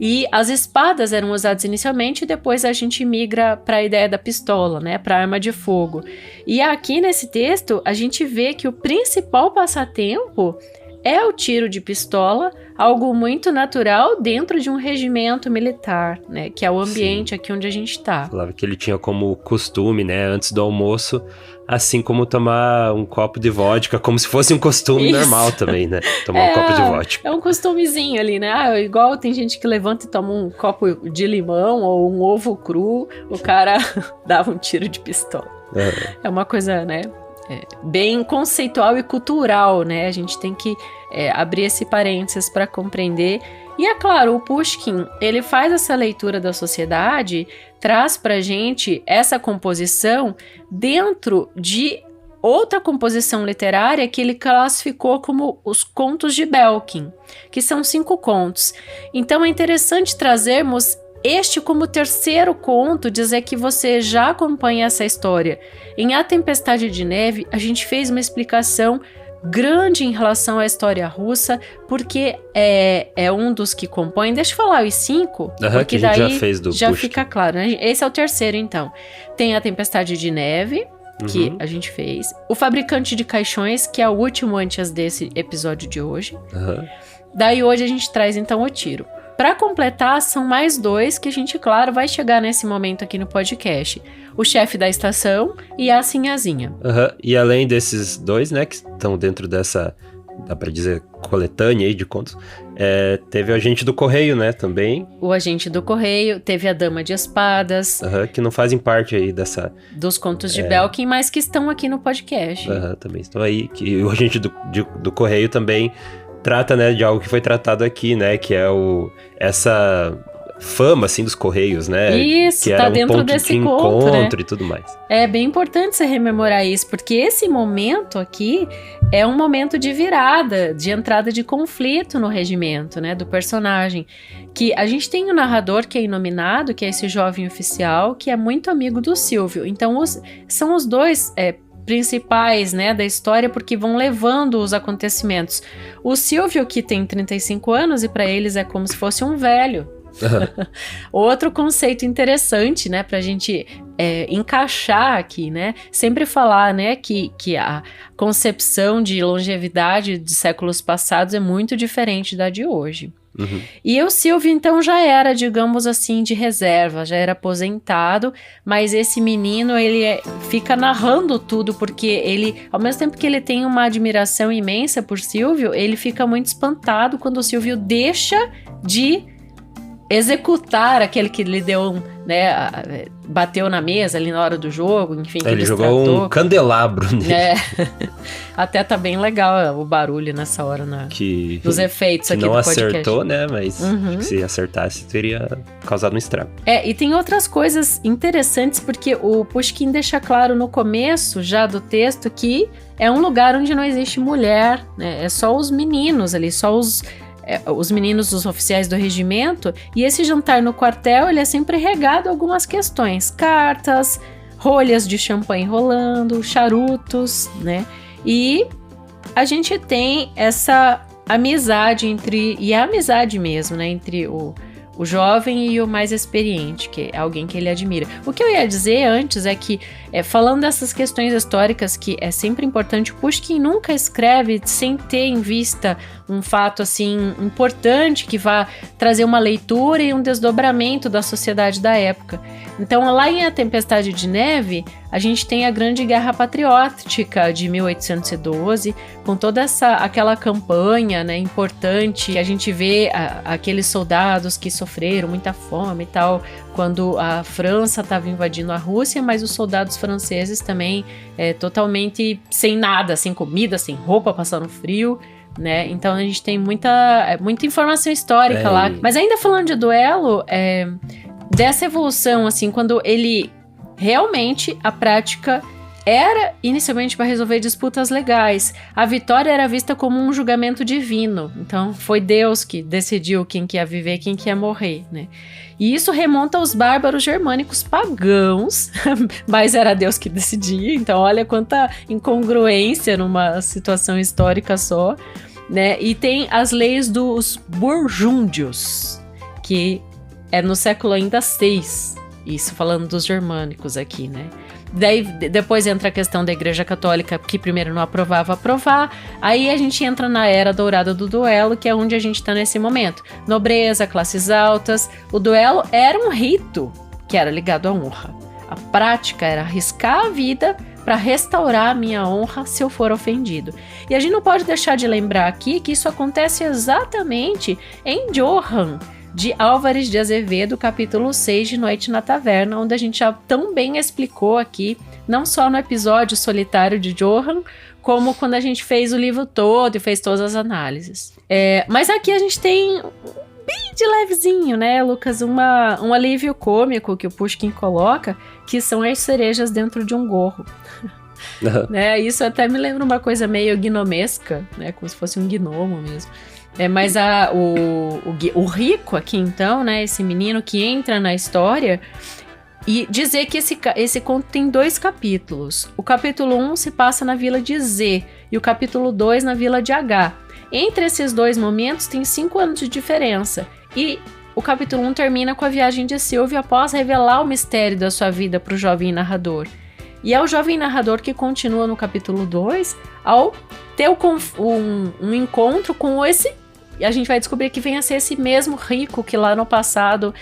e as espadas eram usadas inicialmente, e depois a gente migra para a ideia da pistola, né, para arma de fogo. E aqui nesse texto a gente vê que o principal passatempo é o tiro de pistola, algo muito natural dentro de um regimento militar, né, que é o ambiente aqui onde a gente está. Falava que ele tinha como costume, né, antes do almoço, assim como tomar um copo de vodka, como se fosse um costume normal também, né? Tomar um copo de vodka. É um costumezinho ali, né? Igual tem gente que levanta e toma um copo de limão ou um ovo cru, o cara dava um tiro de pistola. É uma coisa, né? Bem conceitual e cultural, né? A gente tem que abrir esse parênteses para compreender. E é claro, o Pushkin, ele faz essa leitura da sociedade, traz pra gente essa composição dentro de outra composição literária que ele classificou como os contos de Belkin, que são 5 contos. Então é interessante trazermos este como terceiro conto, dizer que você já acompanha essa história. Em A Tempestade de Neve, a gente fez uma explicação grande em relação à história russa, porque é um dos que compõem. Deixa eu falar os 5, porque que a gente daí já fez do já Pushkin. fica claro, né? Esse é o terceiro, então. Tem A Tempestade de Neve, que a gente fez. O Fabricante de Caixões, que é o último antes desse episódio de hoje. Daí hoje a gente traz, então, O Tiro. Para completar, são mais 2 que a gente, claro, vai chegar nesse momento aqui no podcast. O Chefe da Estação e a Sinhazinha. E além desses 2, né, que estão dentro dessa, dá pra dizer, coletânea aí de contos, teve o Agente do Correio, né, também. O Agente do Correio, teve a Dama de Espadas. Que não fazem parte aí dessa... Dos contos de Belkin, mas que estão aqui no podcast. Também estão aí. Que o Agente do Correio também trata, né, de algo que foi tratado aqui, né, que é fama, assim, dos Correios, né? Isso, que tá era dentro ponto desse de conto, né? e tudo mais. É bem importante você rememorar isso, porque esse momento aqui é um momento de virada, de entrada de conflito no regimento, né, do personagem. Que a gente tem um narrador que é inominado, que é esse jovem oficial, que é muito amigo do Silvio. Então, são os dois principais, né, da história, porque vão levando os acontecimentos. O Silvio, que tem 35 anos, e para eles é como se fosse um velho. Outro conceito interessante, né, pra gente encaixar aqui, né, sempre falar, né, que a concepção de longevidade de séculos passados é muito diferente da de hoje. Uhum. E o Silvio, então, já era, digamos assim, de reserva, já era aposentado, mas esse menino, ele fica narrando tudo, porque ele, ao mesmo tempo que ele tem uma admiração imensa por Silvio, ele fica muito espantado quando o Silvio deixa de executar aquele que lhe deu, né, bateu na mesa ali na hora do jogo, enfim. Ele jogou um candelabro nele. Até tá bem legal o barulho nessa hora dos efeitos que aqui não do podcast. Acertou, né, mas se acertasse teria causado um estrago. E tem outras coisas interessantes, porque o Pushkin deixa claro no começo já do texto que é um lugar onde não existe mulher, né, é só os meninos ali, só os meninos, os oficiais do regimento, e esse jantar no quartel, ele é sempre regado a algumas questões, cartas, rolhas de champanhe rolando, charutos, né, e a gente tem essa amizade e a amizade mesmo, né, entre o jovem e o mais experiente, que é alguém que ele admira. O que eu ia dizer antes é que, falando dessas questões históricas, que é sempre importante, o Pushkin nunca escreve sem ter em vista um fato, assim, importante, que vá trazer uma leitura e um desdobramento da sociedade da época. Então, lá em A Tempestade de Neve, a gente tem a Grande Guerra Patriótica de 1812, com toda aquela campanha, né, importante, que a gente vê aqueles soldados que sofreram muita fome e tal, quando a França estava invadindo a Rússia, mas os soldados franceses também totalmente sem nada, sem comida, sem roupa, passando frio, né? Então a gente tem muita informação histórica lá. Mas ainda falando de duelo, dessa evolução, assim, quando ele realmente, a prática era inicialmente para resolver disputas legais. A vitória era vista como um julgamento divino. Então, foi Deus que decidiu quem que ia viver e quem que ia morrer, né? E isso remonta aos bárbaros germânicos pagãos, mas era Deus que decidia. Então, olha quanta incongruência numa situação histórica só, né? E tem as leis dos burgúndios, que é no século ainda VI. Isso falando dos germânicos aqui, né? Daí depois entra a questão da Igreja Católica, que primeiro não aprovava aprovar. Aí a gente entra na Era Dourada do duelo, que é onde a gente tá nesse momento. Nobreza, classes altas. O duelo era um rito que era ligado à honra. A prática era arriscar a vida para restaurar a minha honra se eu for ofendido. E a gente não pode deixar de lembrar aqui que isso acontece exatamente em Johann, de Álvares de Azevedo, capítulo 6 de Noite na Taverna, onde a gente já tão bem explicou aqui, não só no episódio solitário de Johann, como quando a gente fez o livro todo e fez todas as análises. Mas aqui a gente tem bem de levezinho, né, Lucas, um alívio cômico que o Pushkin coloca, que são as cerejas dentro de um gorro. Né, isso até me lembra uma coisa meio gnomesca, né, como se fosse um gnomo mesmo. Mas o rico aqui, então, né, esse menino que entra na história, e dizer que esse conto tem 2 capítulos. O capítulo 1 se passa na vila de Z e o capítulo 2 na vila de H. Entre esses 2 momentos tem 5 anos de diferença. E o capítulo 1 termina com a viagem de Silvio após revelar o mistério da sua vida para o jovem narrador. E é o jovem narrador que continua no capítulo 2 ao ter um encontro com esse. E a gente vai descobrir que vem a ser esse mesmo rico que lá no passado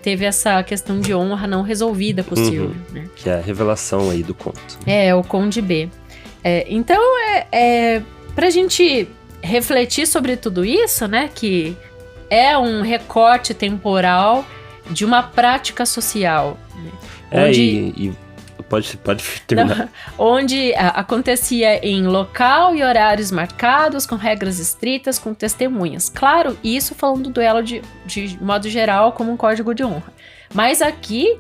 teve essa questão de honra não resolvida com o Silvio. Né? Que é a revelação aí do conto. O Conde B. Então, pra gente refletir sobre tudo isso, né? Que é um recorte temporal de uma prática social. Né? E pode terminar. Não, onde acontecia em local e horários marcados, com regras estritas, com testemunhas. Claro, isso falando do duelo de modo geral, como um código de honra. Mas aqui,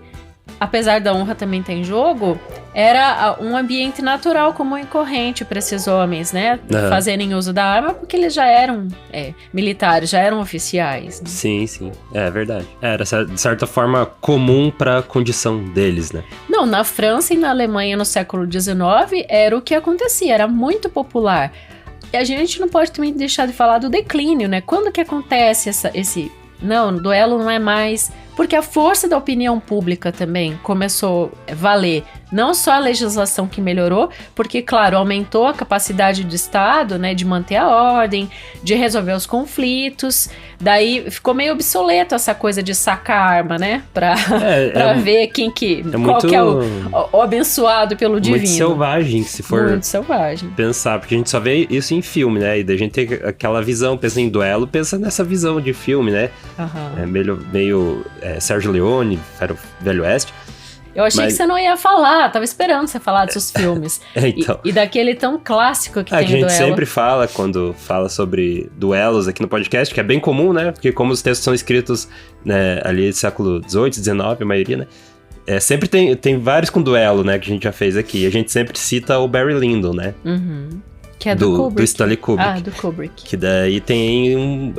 apesar da honra também estar em jogo, era um ambiente natural, comum e corrente para esses homens, né? Fazerem uso da arma, porque eles já eram militares, já eram oficiais. Né? Sim. É verdade. Era, de certa forma, comum para a condição deles, né? Não, na França e na Alemanha no século XIX, era o que acontecia, era muito popular. E a gente não pode também deixar de falar do declínio, né? Quando que acontece esse... Não, o duelo não é mais... Porque a força da opinião pública também começou a valer. Não só a legislação que melhorou, porque, claro, aumentou a capacidade do Estado, né, de manter a ordem, de resolver os conflitos. Daí ficou meio obsoleto essa coisa de sacar arma, né? Pra ver quem qual que é o abençoado pelo divino. Muito selvagem, se for muito selvagem. Pensar, porque a gente só vê isso em filme, né? E daí a gente tem aquela visão, pensa em duelo, pensa nessa visão de filme, né? Uhum. É meio Sérgio Leone, Velho Oeste. Eu achei que você não ia falar, tava esperando você falar desses filmes. Então, e daquele tão clássico que tem o duelo. A gente sempre fala, quando fala sobre duelos aqui no podcast, que é bem comum, né? Porque como os textos são escritos, né, ali do século XVIII, XIX, a maioria, né? Sempre tem vários com duelo, né, que a gente já fez aqui. A gente sempre cita o Barry Lyndon, né? Uhum. Que é do Kubrick. Do Stanley Kubrick. Ah, do Kubrick. Que daí tem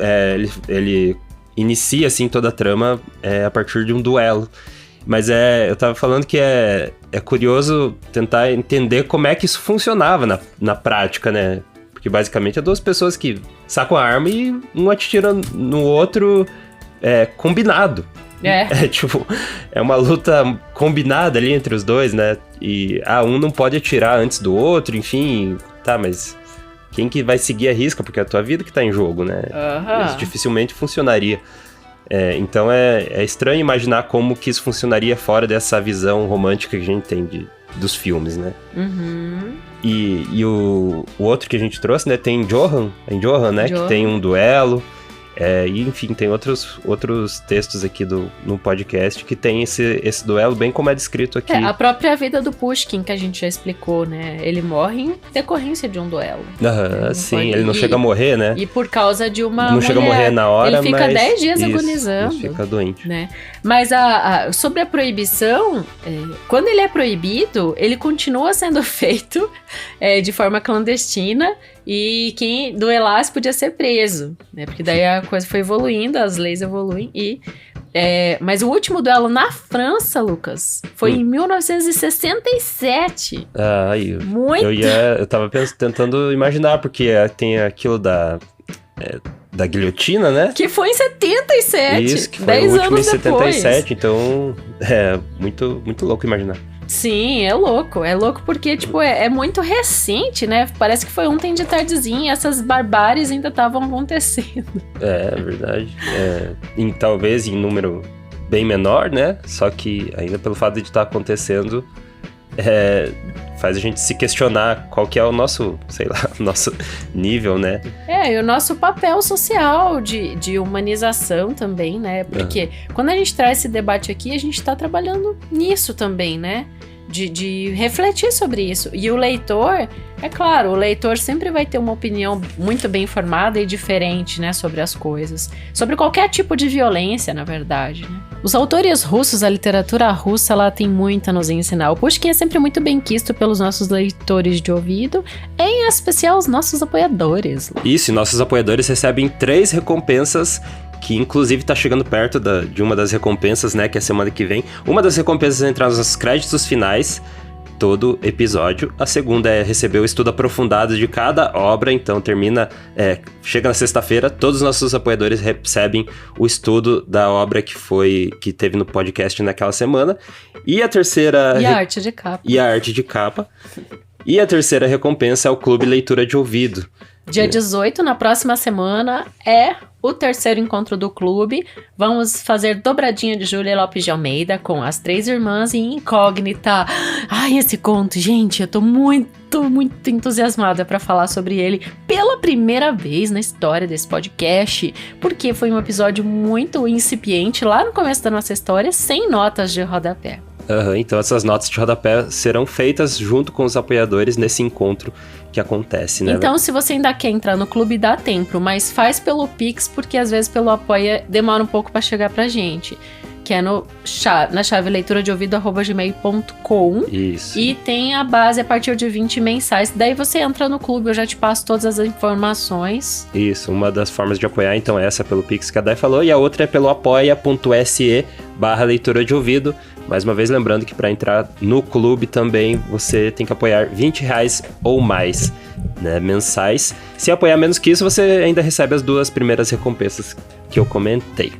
ele inicia, assim, toda a trama a partir de um duelo. Mas eu tava falando que é curioso tentar entender como é que isso funcionava na prática, né? Porque basicamente é duas pessoas que sacam a arma e um atira no outro combinado. Tipo, é uma luta combinada ali entre os dois, né? E um não pode atirar antes do outro, enfim, tá, mas quem que vai seguir a risca? Porque é a tua vida que tá em jogo, né? Uhum. Isso dificilmente funcionaria. Então é estranho imaginar como que isso funcionaria fora dessa visão romântica que a gente tem dos filmes, né? Uhum. E o outro que a gente trouxe, né? Tem Johann, né? Johann. Que tem um duelo. E enfim, tem outros textos aqui no podcast que tem esse duelo, bem como é descrito aqui. A própria vida do Pushkin, que a gente já explicou, né? Ele morre em decorrência de um duelo. Sim, ele não chega a morrer, né? E por causa de uma Não chega a morrer na hora, ele fica mas 10 dias isso, agonizando. Ele fica doente. Né? Mas sobre a proibição, quando ele é proibido, ele continua sendo feito de forma clandestina. E quem duelasse podia ser preso, né? Porque daí a coisa foi evoluindo, as leis evoluem mas o último duelo na França, Lucas, foi em 1967. Muito! Eu tava tentando imaginar, porque tem aquilo da guilhotina, né? Que foi em 77. Isso, que foi o último em 77, então é muito, muito louco imaginar. Sim, é louco porque, tipo, é muito recente, né? Parece que foi ontem de tardezinha e essas barbáries ainda estavam acontecendo. É verdade. Talvez em número bem menor, né? Só que ainda pelo fato de estar acontecendo, faz a gente se questionar qual que é o nosso, nosso nível, né? E o nosso papel social de humanização também, né? Porque quando a gente traz esse debate aqui, a gente tá trabalhando nisso também, né? De refletir sobre isso. E o leitor, é claro, o leitor sempre vai ter uma opinião muito bem formada e diferente, né, sobre as coisas. Sobre qualquer tipo de violência, na verdade, né? Os autores russos, a literatura russa, ela tem muito a nos ensinar. O Pushkin é sempre muito bem quisto pelos nossos leitores de ouvido, em especial os nossos apoiadores. Isso, e nossos apoiadores recebem 3 recompensas, que inclusive tá chegando perto de uma das recompensas, né, que é a semana que vem. Uma das recompensas é entrar nos créditos finais, todo episódio. A segunda é receber o estudo aprofundado de cada obra, então chega na sexta-feira, todos os nossos apoiadores recebem o estudo da obra que teve no podcast naquela semana. E a terceira... E a arte de capa. E a terceira recompensa é o Clube Leitura de Ouvido. Dia 18, na próxima semana, é o terceiro encontro do clube. Vamos fazer dobradinha de Júlia Lopes de Almeida com As Três Irmãs e Incógnita. Ai, esse conto, gente, eu tô muito, muito entusiasmada pra falar sobre ele pela primeira vez na história desse podcast, porque foi um episódio muito incipiente lá no começo da nossa história, sem notas de rodapé. Então essas notas de rodapé serão feitas junto com os apoiadores nesse encontro que acontece, né? Então, se você ainda quer entrar no clube, dá tempo, mas faz pelo Pix, porque às vezes pelo Apoia demora um pouco pra chegar pra gente. Que é na chave leituradeouvido@gmail.com. Isso. E tem a base a partir de 20 mensais. Daí você entra no clube, eu já te passo todas as informações. Isso, uma das formas de apoiar, então, essa é pelo Pix que a Dai falou, e a outra é pelo apoia.se/leitura de ouvido. Mais uma vez, lembrando que para entrar no clube também você tem que apoiar R$20 ou mais, né, mensais. Se apoiar menos que isso, você ainda recebe as 2 primeiras recompensas que eu comentei.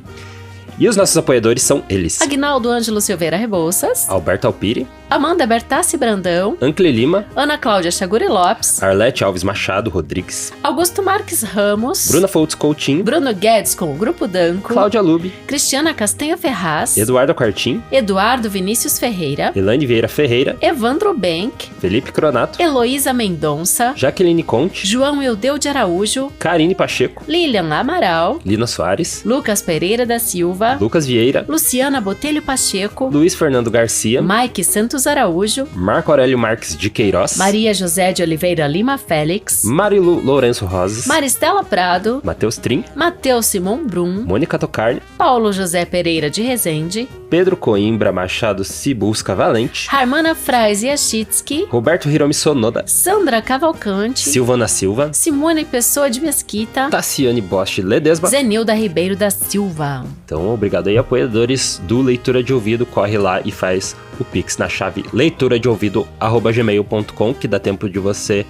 E os nossos apoiadores são eles: Agnaldo Ângelo Silveira Rebouças, Alberto Alpiri, Amanda Bertassi Brandão, Ancle Lima, Ana Cláudia Chaguri Lopes, Arlete Alves Machado Rodrigues, Augusto Marques Ramos, Bruna Foltz Coutinho, Bruno Guedes com o Grupo Danco, Cláudia Lube, Cristiana Castanha Ferraz, Eduardo Quartim, Eduardo Vinícius Ferreira, Elane Vieira Ferreira, Evandro Bank, Felipe Cronato, Heloísa Mendonça, Jaqueline Conte, João Eudeu de Araújo, Karine Pacheco, Lilian Amaral, Lina Soares, Lucas Pereira da Silva, Lucas Vieira, Luciana Botelho Pacheco, Luiz Fernando Garcia, Mike Santos Araújo, Marco Aurélio Marques de Queiroz, Maria José de Oliveira Lima Félix, Marilu Lourenço Rosas, Maristela Prado, Matheus Trim, Matheus Simon Brum, Mônica Tocarne, Paulo José Pereira de Rezende, Pedro Coimbra Machado Cibusca Valente, Harmana Frais Yashitsky, Roberto Hiromi Sonoda, Sandra Cavalcante, Silvana Silva, Simone Pessoa de Mesquita, Tassiane Bosch Ledesma. Zenilda Ribeiro da Silva. Então, obrigado aí, apoiadores do Leitura de Ouvido. Corre lá e faz o Pix na chave leituradeouvido@gmail.com, que dá tempo de você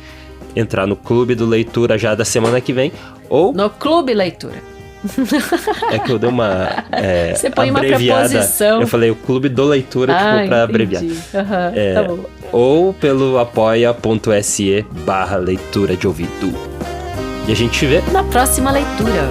entrar no Clube do Leitura já da semana que vem. Ou No Clube Leitura. é que eu dei uma Você põe uma abreviada. preposição. Eu falei o Clube do Leitura, tipo, pra abreviar. Tá bom. Ou pelo apoia.se/leitura de ouvido. E a gente te vê. Na próxima leitura.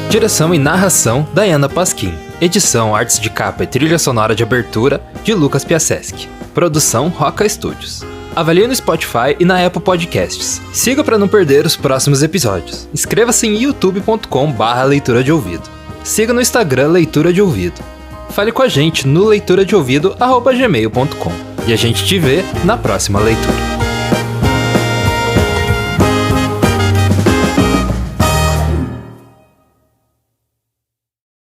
Direção e narração, Dayana Pasquim. Edição, artes de capa e trilha sonora de abertura, de Lucas Piasecki. Produção, Roca Studios. Avalie no Spotify e na Apple Podcasts. Siga para não perder os próximos episódios. Inscreva-se em youtube.com/leitura de ouvido. Siga no Instagram Leitura de Ouvido. Fale com a gente no leituradeouvido@gmail.com. E a gente te vê na próxima leitura.